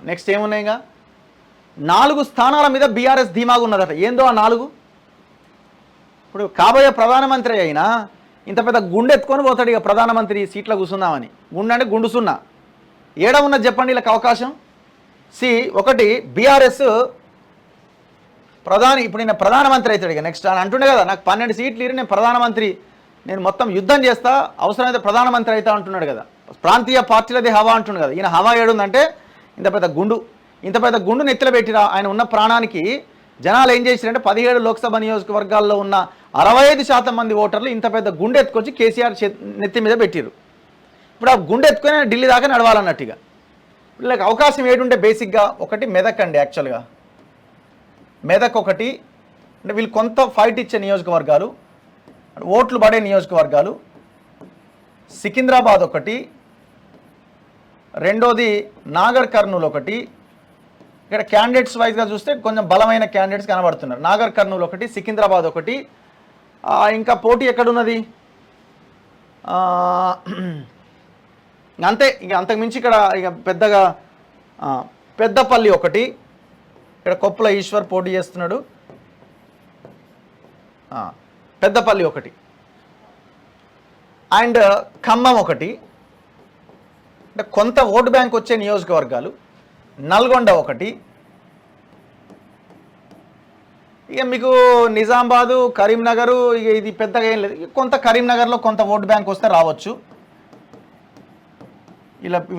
Next ఏమున్నాయిగా 4 స్థానాల మీద BRS ధీమాగా ఉన్నదట. ఏందో ఆ 4? ఇప్పుడు కాబోయే ప్రధానమంత్రి అయినా ఇంత పెద్ద గుండె ఎత్తుకొని పోతాడు ఇక ప్రధానమంత్రి సీట్లో కూర్చుందామని. గుండె అంటే గుండు సున్నా. ఏడ ఉన్నది చెప్పండి వీళ్ళకి అవకాశం. ఒకటి బీఆర్ఎస్ ప్రధాని, ఇప్పుడు నేను ప్రధానమంత్రి అవుతాడు ఇక నెక్స్ట్ అని అంటుండే కదా, నాకు 12 సీట్లు ఇరి నేను ప్రధానమంత్రి, నేను మొత్తం యుద్ధం చేస్తా, అవసరమైతే ప్రధానమంత్రి అవుతా అంటున్నాడు కదా. ప్రాంతీయ పార్టీలది హవా అంటున్నాడు కదా. ఈయన హవా ఏడుందంటే ఇంత పెద్ద గుండు నెత్తిలో పెట్టిరా. ఆయన ఉన్న ప్రాణానికి జనాలు ఏం చేశారంటే 17 లోక్సభ నియోజకవర్గాల్లో ఉన్న 65% మంది ఓటర్లు ఇంత పెద్ద గుండె ఎత్తుకొచ్చి కేసీఆర్ నెత్తి మీద పెట్టిరు. ఇప్పుడు ఆ గుండె ఎత్తుకొని ఢిల్లీ దాకా నడవాలన్నట్టుగా. వీళ్ళకి అవకాశం ఏడుంటే బేసిక్గా ఒకటి మెదక్ అండి. యాక్చువల్గా మెదక్ ఒకటి, అంటే వీళ్ళు కొంత ఫైట్ ఇచ్చే నియోజకవర్గాలు, ఓట్లు పడే నియోజకవర్గాలు. సికింద్రాబాద్ ఒకటి, రెండోది నాగర్ కర్నూలు ఒకటి. ఇక్కడ క్యాండిడేట్స్ వైజ్గా చూస్తే కొంచెం బలమైన క్యాండిడేట్స్ కనబడుతున్నారు. నాగర్ కర్నూలు ఒకటి, సికింద్రాబాద్ ఒకటి. ఇంకా పోటీ ఎక్కడున్నది అంతే. ఇక అంతకుమించి ఇక్కడ ఇక పెద్దగా పెద్దపల్లి ఒకటి, ఇక్కడ కొప్పుల ఈశ్వర్ పోటీ చేస్తున్నాడు. పెద్దపల్లి ఒకటి అండ్ ఖమ్మం ఒకటి, అంటే కొంత ఓటు బ్యాంక్ వచ్చే నియోజకవర్గాలు. నల్గొండ ఒకటి. ఇక మీకు నిజామాబాదు, కరీంనగరు, ఇక ఇది పెద్దగా ఏం లేదు. కొంత కరీంనగర్లో కొంత ఓటు బ్యాంక్ వస్తే రావచ్చు.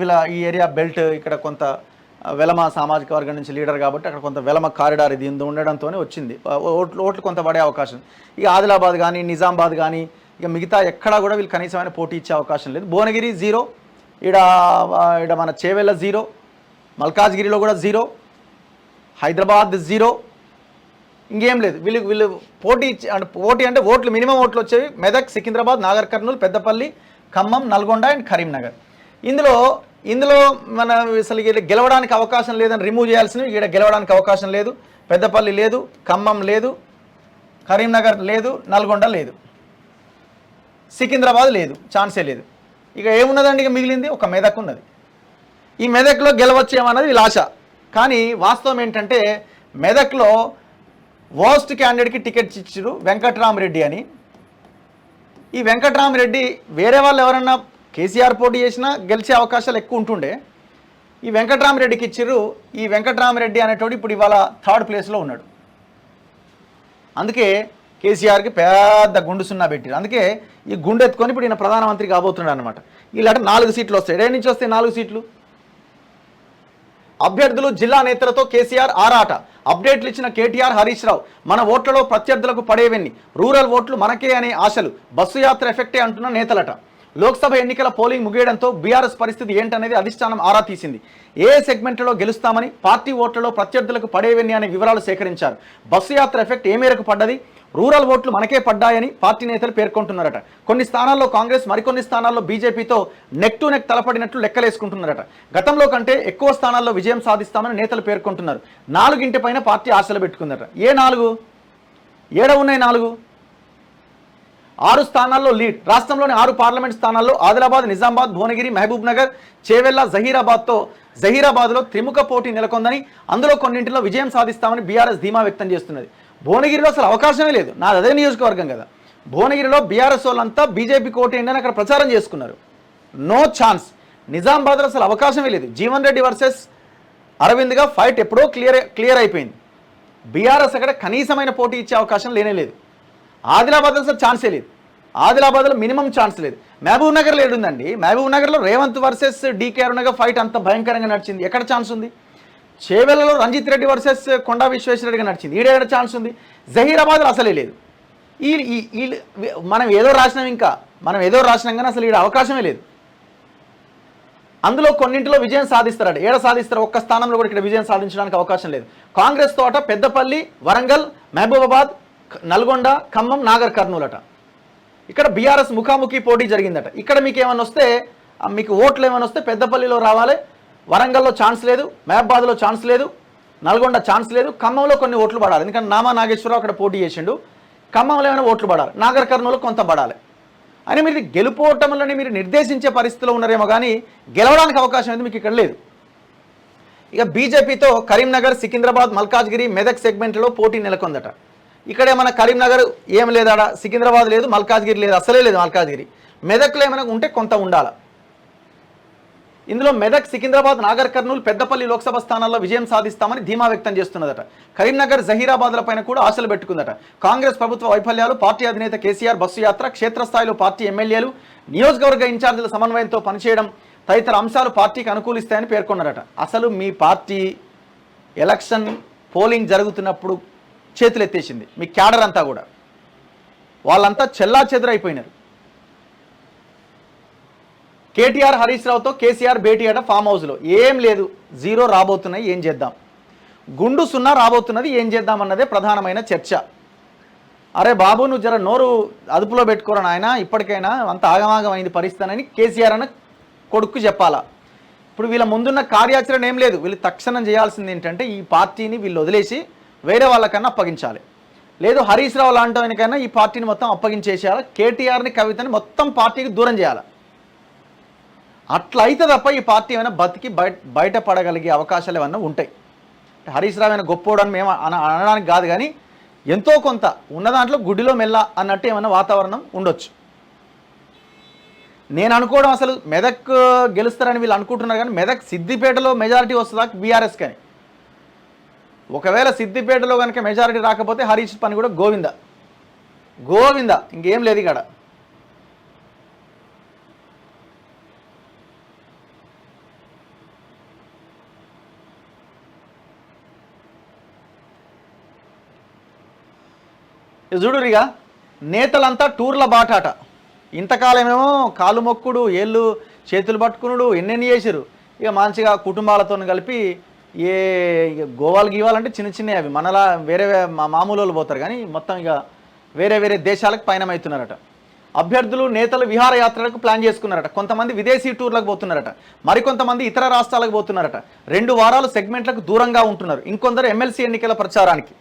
ఇలా ఈ ఏరియా బెల్ట్, ఇక్కడ కొంత వెలమ సామాజిక వర్గం నుంచి లీడర్ కాబట్టి అక్కడ కొంత వెలమ కారిడార్ ఇది ఉండడంతోనే వచ్చింది. ఓట్లు కొంత పడే అవకాశం. ఇక ఆదిలాబాద్ కానీ నిజామాబాద్ కానీ ఇక మిగతా ఎక్కడా కూడా వీళ్ళు కనీసమైన పోటీ ఇచ్చే అవకాశం లేదు. భువనగిరి 0, ఈడ మన చేవెళ్ళ 0, మల్కాజ్గిరిలో కూడా 0, హైదరాబాద్ 0, ఇంకేం లేదు. వీళ్ళు పోటీ అంటే ఓట్లు మినిమం ఓట్లు వచ్చేవి మెదక్, సికింద్రాబాద్, నాగర్ కర్నూలు, పెద్దపల్లి, ఖమ్మం, నల్గొండ అండ్ కరీంనగర్. ఇందులో మన అసలు గెలవడానికి అవకాశం లేదని రిమూవ్ చేయాల్సినవి. ఇక్కడ గెలవడానికి అవకాశం లేదు. పెద్దపల్లి లేదు, ఖమ్మం లేదు, కరీంనగర్ లేదు, నల్గొండ లేదు, సికింద్రాబాద్ లేదు, ఛాన్సే లేదు. ఇక ఏమున్నదండి? ఇక మిగిలింది ఒక మెదక్ ఉన్నది. ఈ మెదక్లో గెలవచ్చేమన్నది వీళ్ళ ఆశ. కానీ వాస్తవం ఏంటంటే మెదక్లో వర్స్ట్ క్యాండిడేట్కి టికెట్స్ ఇచ్చారు వెంకట్రామరెడ్డి అని. ఈ వెంకట్రామరెడ్డి వేరే వాళ్ళు ఎవరన్నా కేసీఆర్ పోటీ చేసినా గెలిచే అవకాశాలు ఎక్కువ ఉంటుండే. ఈ వెంకట్రామరెడ్డికి ఇచ్చిర్రు. ఈ వెంకట్రామరెడ్డి అనేటోడు ఇప్పుడు ఇవాళ 3rd ప్లేస్లో ఉన్నాడు. అందుకే కేసీఆర్కి పెద్ద గుండు సున్నా పెట్టారు. అందుకే ఈ గుండె ఎత్తుకొని ఇప్పుడు ఈయన ప్రధానమంత్రి కాబోతున్నాడు అనమాట. వీళ్ళంటే 4 సీట్లు వస్తాయి. ఎక్కడి నుంచి వస్తాయి 4 సీట్లు? అభ్యర్థులు జిల్లా నేతలతో కేసీఆర్ ఆరాట. అప్డేట్లు ఇచ్చిన కేటీఆర్, హరీష్ రావు. మన ఓట్లలో ప్రత్యర్థులకు పడేవెన్ని, రూరల్ ఓట్లు మనకే అనే ఆశలు, బస్సు యాత్ర ఎఫెక్టే అంటున్న నేతలట. లోక్సభ ఎన్నికల పోలింగ్ ముగియడంతో బీఆర్ఎస్ పరిస్థితి ఏంటనేది అధిష్టానం ఆరా తీసింది. ఏ సెగ్మెంట్లో గెలుస్తామని, పార్టీ ఓట్లలో ప్రత్యర్థులకు పడేవెన్ని అనే వివరాలు సేకరించారు. బస్సు యాత్ర ఎఫెక్ట్ ఏ మేరకు పడ్డది, రూరల్ ఓట్లు మనకే పడ్డాయని పార్టీ నేతలు పేర్కొంటున్నారట. కొన్ని స్థానాల్లో కాంగ్రెస్, మరికొన్ని స్థానాల్లో బీజేపీతో నెక్ టు నెక్ తలపడినట్లు లెక్కలేసుకుంటున్నారట. గతంలో కంటే ఎక్కువ స్థానాల్లో విజయం సాధిస్తామని నేతలు పేర్కొంటున్నారు. 4 పైన పార్టీ ఆశలు పెట్టుకుందట. ఏ 4? ఏడ ఉన్నాయి 4? 6 స్థానాల్లో లీడ్. రాష్ట్రంలోని 6 పార్లమెంట్ స్థానాల్లో ఆదిలాబాద్, నిజామాబాద్, భువనగిరి, మహబూబ్ నగర్, చేవెళ్ల, జహీరాబాద్లో త్రిముఖ పోటీ నెలకొందని, అందులో కొన్నింటిలో విజయం సాధిస్తామని బీఆర్ఎస్ ధీమా వ్యక్తం చేస్తున్నది. భువనగిరిలో అసలు అవకాశమే లేదు. నాది అదే నియోజకవర్గం కదా. భువనగిరిలో బీఆర్ఎస్ వాళ్ళంతా బీజేపీకి ఓటేయండి అని అక్కడ ప్రచారం చేసుకున్నారు. No chance. నిజామాబాద్లో అసలు అవకాశమే లేదు. జీవన్ రెడ్డి వర్సెస్ అరవింద్గా ఫైట్ ఎప్పుడో క్లియర్ అయిపోయింది. బీఆర్ఎస్ అక్కడ కనీసమైన పోటీ ఇచ్చే అవకాశం లేనేలేదు. ఆదిలాబాద్లో అసలు ఛాన్సే లేదు. ఆదిలాబాద్లో మినిమం ఛాన్స్ లేదు. మహబూబ్ నగర్లో ఏడుందండి? మహబూబ్ నగర్లో రేవంత్ వర్సెస్ డీకే అరుణగా ఫైట్ అంత భయంకరంగా నడిచింది. ఎక్కడ ఛాన్స్ ఉంది? చేవెళ్లలో రంజిత్ రెడ్డి వర్సెస్ కొండా విశ్వేశ్వరరెడ్డిగా నడిచింది. ఈడేడ ఛాన్స్ ఉంది? జహీరాబాద్లో అసలే లేదు. మనం ఏదో రాసినాం కానీ అసలు ఈడ అవకాశమే లేదు. అందులో కొన్నింటిలో విజయం సాధిస్తారట. ఏడ సాధిస్తారు? ఒక్క స్థానంలో కూడా ఇక్కడ విజయం సాధించడానికి అవకాశం లేదు. కాంగ్రెస్ తోట పెద్దపల్లి, వరంగల్, మహబూబాబాద్, నల్గొండ, ఖమ్మం, నాగర్ కర్నూలు అట. ఇక్కడ బీఆర్ఎస్ ముఖాముఖి పోటీ జరిగిందట. ఇక్కడ మీకు ఏమైనా వస్తే, మీకు ఓట్లు ఏమైనా వస్తే పెద్దపల్లిలో రావాలి, వరంగల్లో ఛాన్స్ లేదు, మహబాద్లో ఛాన్స్ లేదు, నల్గొండ ఛాన్స్ లేదు, ఖమ్మంలో కొన్ని ఓట్లు పడాలి. ఎందుకంటే నామా నాగేశ్వరరావు అక్కడ పోటీ చేసిండు. ఖమ్మంలో ఏమైనా ఓట్లు పడాలి, నాగర్ కర్నూలు కొంత పడాలి అని మీరు గెలుపోవటంలోనే మీరు నిర్దేశించే పరిస్థితిలో ఉన్నారేమో కానీ గెలవడానికి అవకాశం అనేది మీకు ఇక్కడ లేదు. ఇక బీజేపీతో కరీంనగర్, సికింద్రాబాద్, మల్కాజ్గిరి, మెదక్ సెగ్మెంట్లో పోటీ నెలకొందట. ఇక్కడ మన కరీంనగర్ ఏం లేదాడ, సికింద్రాబాద్ లేదు, మల్కాజ్గిరి లేదు, అసలే లేదు మల్కాజ్గిరి. మెదక్లో ఏమైనా ఉంటే కొంత ఉండాలి. ఇందులో మెదక్, సికింద్రాబాద్, నాగర్ కర్నూలు, పెద్దపల్లి లోక్సభ స్థానాల్లో విజయం సాధిస్తామని ధీమా వ్యక్తం చేస్తున్నదట. కరీంనగర్, జహీరాబాద్ల పైన కూడా ఆశలు పెట్టుకుందట. కాంగ్రెస్ ప్రభుత్వ వైఫల్యాలు, పార్టీ అధినేత కేసీఆర్ బస్సు యాత్ర, క్షేత్రస్థాయిలో పార్టీ ఎమ్మెల్యేలు, నియోజకవర్గ ఇన్ఛార్జీల సమన్వయంతో పనిచేయడం తదితర అంశాలు పార్టీకి అనుకూలిస్తాయని పేర్కొన్నారట. అసలు మీ పార్టీ ఎలక్షన్ పోలింగ్ జరుగుతున్నప్పుడు చేతులు ఎత్తేసింది. మీ క్యాడర్ అంతా కూడా వాళ్ళంతా చెల్లా చెదురైపోయినారు. కేటీఆర్, హరీష్ రావుతో కేసీఆర్ భేటీ అట ఫామ్ హౌస్లో. ఏం లేదు, 0 రాబోతున్నాయి, ఏం చేద్దాం. గుండు 0 రాబోతున్నది, ఏం చేద్దాం అన్నదే ప్రధానమైన చర్చ. అరే బాబు, నువ్వు జర నోరు అదుపులో పెట్టుకోరా నాయన, ఇప్పటికైనా అంత ఆగమాగం అయింది పరిస్థితి కేసీఆర్ అన్న కొడుకు చెప్పాలా. ఇప్పుడు వీళ్ళ ముందున్న కార్యాచరణ ఏం లేదు. వీళ్ళు తక్షణం చేయాల్సింది ఏంటంటే ఈ పార్టీని వీళ్ళు వదిలేసి వేరే వాళ్ళకన్నా అప్పగించాలి. లేదు హరీష్ రావు లాంటి ఆయనకైనా ఈ పార్టీని మొత్తం అప్పగించేసేయాలి. కేటీఆర్ని, కవితని మొత్తం పార్టీకి దూరం చేయాలి. అట్లా అయితే తప్ప ఈ పార్టీ ఏమైనా బతికి బయటపడగలిగే అవకాశాలు ఏమన్నా ఉంటాయి. హరీష్ రావు అయినా గొప్పోడని మేము అనడానికి కాదు, కానీ ఎంతో కొంత ఉన్న దాంట్లో గుడిలో మెల్ల అన్నట్టు ఏమైనా వాతావరణం ఉండొచ్చు. నేను అనుకోవడం అసలు మెదక్ గెలుస్తారని వీళ్ళు అనుకుంటున్నారు, కానీ మెదక్ సిద్దిపేటలో మెజారిటీ వస్తుందా బీఆర్ఎస్ కానీ. ఒకవేళ సిద్దిపేటలో కనుక మెజారిటీ రాకపోతే హరీష్ పని కూడా గోవింద గోవింద, ఇంకేం లేదు ఇక్కడ. చూడురిగా నేతలంతా టూర్ల బాటాట. ఇంతకాలమేమో కాలు మొక్కుడు, ఏళ్ళు చేతులు పట్టుకునుడు, ఎన్నెన్ని చేసిరు. ఇక మంచిగా కుటుంబాలతో కలిపి ఏ గోవాలు గీవాలంటే చిన్న చిన్నవి, అవి మనలా వేరే మామూలు వాళ్ళు పోతారు, కానీ మొత్తం ఇక వేరే వేరే దేశాలకు పయనమవుతున్నారట. అభ్యర్థులు, నేతలు విహారయాత్రలకు ప్లాన్ చేసుకున్నారట. కొంతమంది విదేశీ టూర్లకు పోతున్నారట, మరికొంతమంది ఇతర రాష్ట్రాలకు పోతున్నారట. 2 వారాలు సెగ్మెంట్లకు దూరంగా ఉంటున్నారు. ఇంకొందరు ఎమ్మెల్సీ ఎన్నికల ప్రచారానికి.